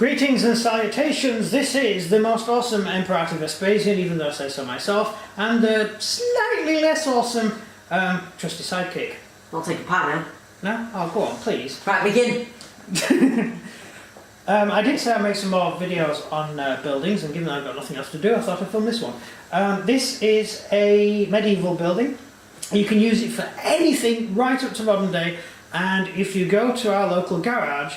Greetings and salutations, this is the most awesome Imperator Vespasian, even though I say so myself, and the slightly less awesome trusty sidekick. I'll take a partner. No? Oh, go on, please. Right, begin. I did say I'd make some more videos on buildings, and given that I've got nothing else to do, I thought I'd film this one. This is a medieval building. You can use it for anything right up to modern day, and if you go to our local garage,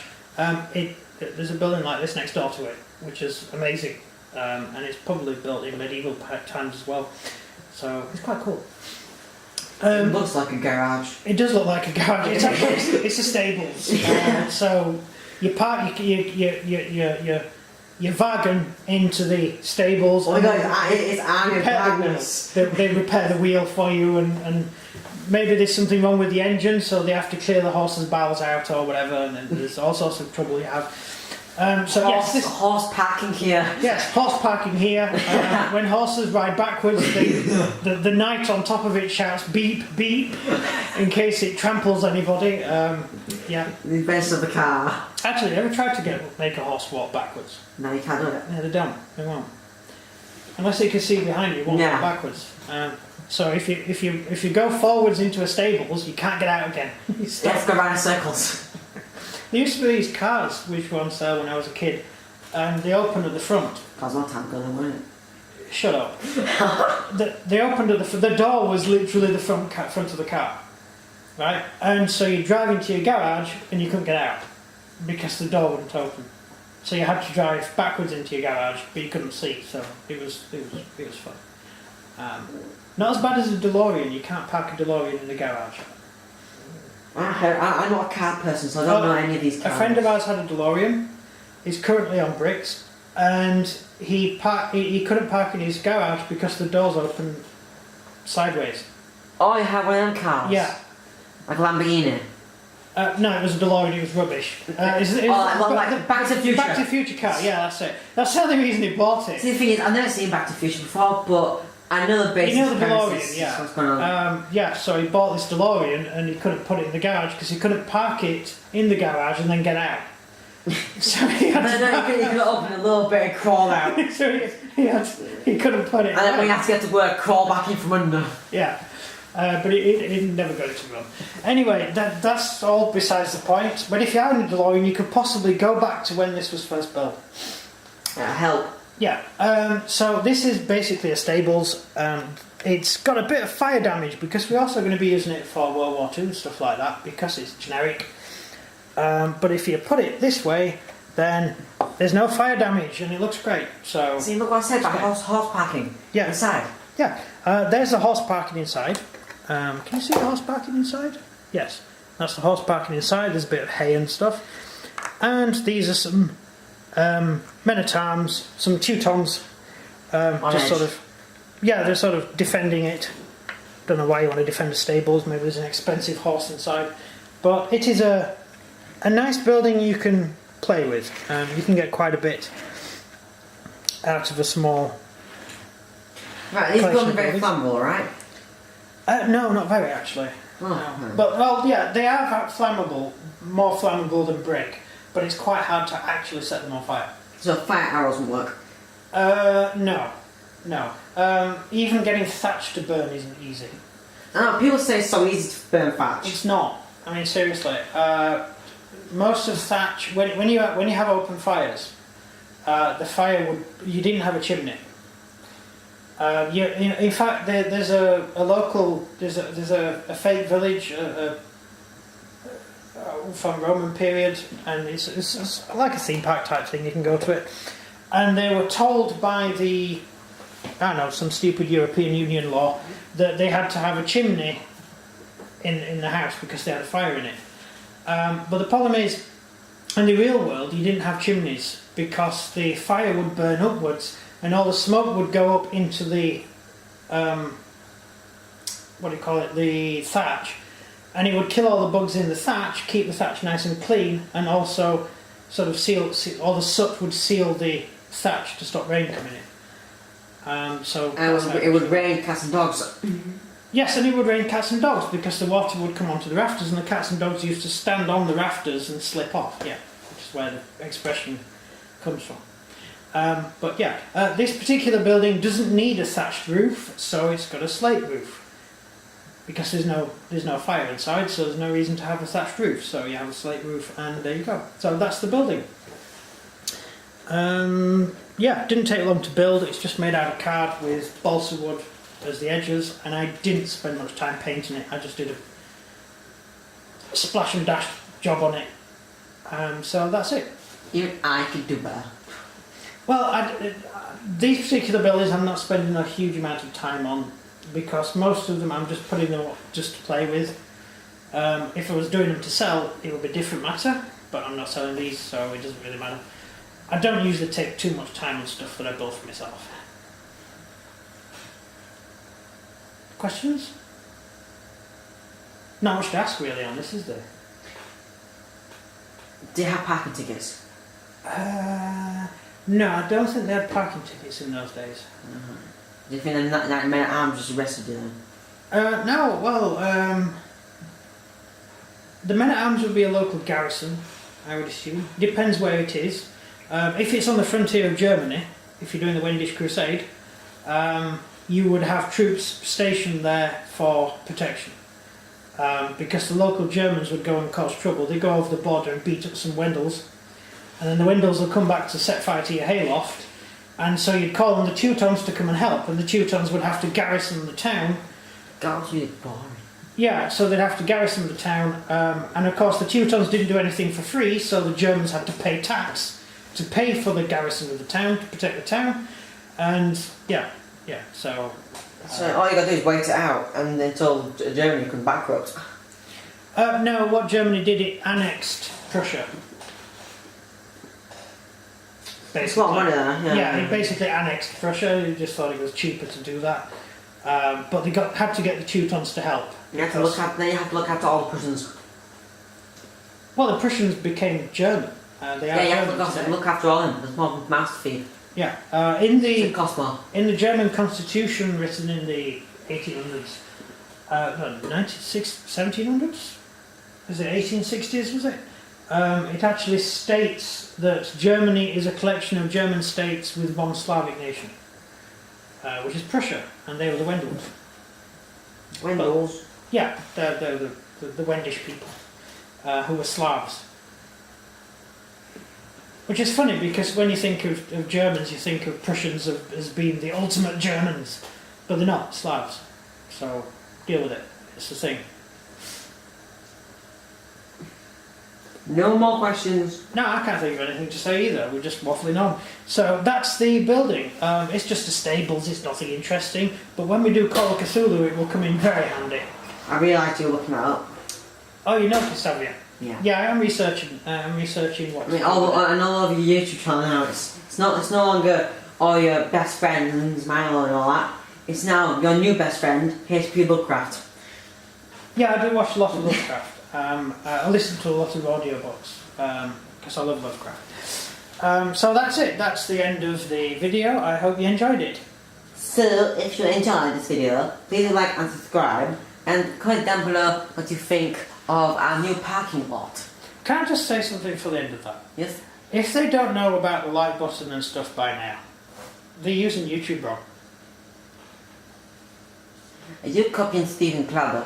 there's a building like this next door to it, which is amazing, and it's probably built in medieval times as well, so it's quite cool. It looks like a garage. It does look like a garage. It's actually it's a stables. So you park your wagon into the stables. Oh my god, it's Magnus. They repair the wheel for you, and maybe there's something wrong with the engine, so they have to clear the horse's bowels out or whatever, and then there's all sorts of trouble you have. Horse parking here. Yes, horse parking here. When horses ride backwards, the knight on top of it shouts beep, beep, in case it tramples anybody. Yeah. The best of the car. Actually, ever tried to make a horse walk backwards? No, you can't do it. Yeah, they don't. They won't. Unless you can see behind you, it won't walk backwards. So if you go forwards into a stables, you can't get out again. Let's go round in circles. There used to be these cars which were on sale when I was a kid, and they opened at the front. That was a long time ago then, wasn't it? Shut up. They opened at the door was literally the front of the car, right? And so you drive into your garage and you couldn't get out because the door wouldn't open. So you had to drive backwards into your garage, but you couldn't see. So it was fun. Not as bad as a DeLorean. You can't park a DeLorean in the garage. I'm not a car person, so I don't know any of these cars. A friend of ours had a DeLorean. He's currently on bricks, and he couldn't park in his garage because the doors open sideways. Oh, I have one of them cars? Yeah. Like a Lamborghini? No, it was a DeLorean, it was rubbish. Like Back to the Future? Back to the Future car, yeah, that's it. That's the only reason he bought it. See, the thing is, I've never seen Back to the Future before, but I know the basic. You know the premises, DeLorean, yeah. What's going on. So he bought this DeLorean and he couldn't put it in the garage because he couldn't park it in the garage and then get out. So he had you could open a little bit and crawl out. So he couldn't put it. And then when you have to get to work, crawl back in from under. Yeah. But it never got it to run. Anyway, that's all besides the point. But if you had a DeLorean, you could possibly go back to when this was first built. Help. Yeah. So this is basically a stables. It's got a bit of fire damage because we're also going to be using it for World War II and stuff like that because it's generic. But if you put it this way, then there's no fire damage and it looks great. So see, look what I said about horse parking. Yeah. Inside. Yeah. There's the horse parking inside. Can you see the horse parking inside? Yes. That's the horse parking inside. There's a bit of hay and stuff. And these are some men-at-arms, some Teutons, they're sort of defending it. Don't know why you want to defend the stables, maybe there's an expensive horse inside. But it is a nice building you can play with. You can get quite a bit out of a small... Right, these buildings are very flammable, right? No, not very actually. Oh, no. But, well, yeah, they are flammable, more flammable than brick. But it's quite hard to actually set them on fire. So fire arrows won't work? No. Even getting thatch to burn isn't easy. People say it's so easy to burn thatch. It's not. I mean, seriously. Most of thatch, when you have open fires, the fire you didn't have a chimney. In fact, there's a local, there's a fake village, from Roman period, and it's like a theme park type thing. You can go to it, and they were told by some stupid European Union law that they had to have a chimney in the house because they had a fire in it. But the problem is, in the real world, you didn't have chimneys because the fire would burn upwards, and all the smoke would go up into the the thatch. And it would kill all the bugs in the thatch, keep the thatch nice and clean, and also sort of seal all the soot would seal the thatch to stop rain coming in. It would rain cats and dogs. Yes, and it would rain cats and dogs because the water would come onto the rafters, and the cats and dogs used to stand on the rafters and slip off. Yeah, which is where the expression comes from. But yeah, this particular building doesn't need a thatched roof, so it's got a slate roof. Because there's no fire inside, so there's no reason to have a thatched roof. So you have a slate roof, and there you go. So that's the building. Yeah, it didn't take long to build. It's just made out of card with balsa wood as the edges, and I didn't spend much time painting it. I just did a splash and dash job on it. So that's it. Even I could do better. Well, these particular buildings I'm not spending a huge amount of time on, because most of them I'm just putting them up just to play with. If I was doing them to sell, it would be a different matter, but I'm not selling these, so it doesn't really matter. I don't usually take too much time on stuff that I build for myself. Questions? Not much to ask really on this, is there? Do you have parking tickets? No, I don't think they had parking tickets in those days. Do you think that Men at Arms just arrested you then? No, well, the Men at Arms would be a local garrison, I would assume. Depends where it is. If it's on the frontier of Germany, if you're doing the Wendish Crusade, you would have troops stationed there for protection. Because the local Germans would go and cause trouble. They go over the border and beat up some Wendels, and then the Wendels will come back to set fire to your hayloft, and so you'd call on the Teutons to come and help, and the Teutons would have to garrison the town. God's really boring. Yeah, so they'd have to garrison the town, and of course the Teutons didn't do anything for free, so the Germans had to pay tax to pay for the garrison of the town, to protect the town, and yeah, so... So all you gotta do is wait it out and until Germany comes bankrupt. No, what Germany did, it annexed Prussia. It's a lot of money there, Yeah, it basically annexed Prussia. They just thought it was cheaper to do that. But they had to get the Teutons to help. You have to look after all the Prussians. Well, the Prussians became German. They are You have German to today. look after all of them. There's more master feed. Yeah, in It costs more. the German Constitution written in the 1800s, no, 1700s? Was it 1860s, was it? It actually states that Germany is a collection of German states with one Slavic nation, which is Prussia, and they were the Wendels. Wendels? Yeah, they're the Wendish people, who were Slavs. Which is funny because when you think of Germans, you think of Prussians as being the ultimate Germans, but they're not, Slavs. So deal with it. It's the thing. No more questions. No, I can't think of anything to say either. We're just waffling on. So that's the building. It's just a stables. It's nothing interesting. But when we do Call of Cthulhu, it will come in very handy. I realised you were looking that up. Oh, you noticed, have you? Yeah. Yeah, I'm researching. I'm researching what. I mean, all over your YouTube channel now, it's no longer all your best friends, Milo and all that. It's now your new best friend, HP Lovecraft. Yeah, I do watch a lot of Lovecraft. I listen to a lot of audiobooks because I love Lovecraft. So that's it. That's the end of the video. I hope you enjoyed it. So, if you enjoyed this video, please like and subscribe, and comment down below what you think of our new parking lot. Can I just say something for the end of that? Yes? If they don't know about the like button and stuff by now, they're using YouTube wrong. Are you copying Stephen Clubber?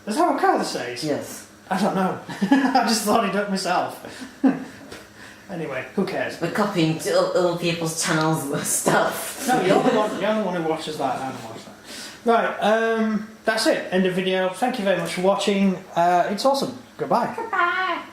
Is that what Carla says? Yes. I don't know. I just thought it up myself. Anyway, who cares? We're copying to other people's channels and stuff. No, you're the one who watches that. I don't watch that. Right, that's it. End of video. Thank you very much for watching. It's awesome. Goodbye. Goodbye.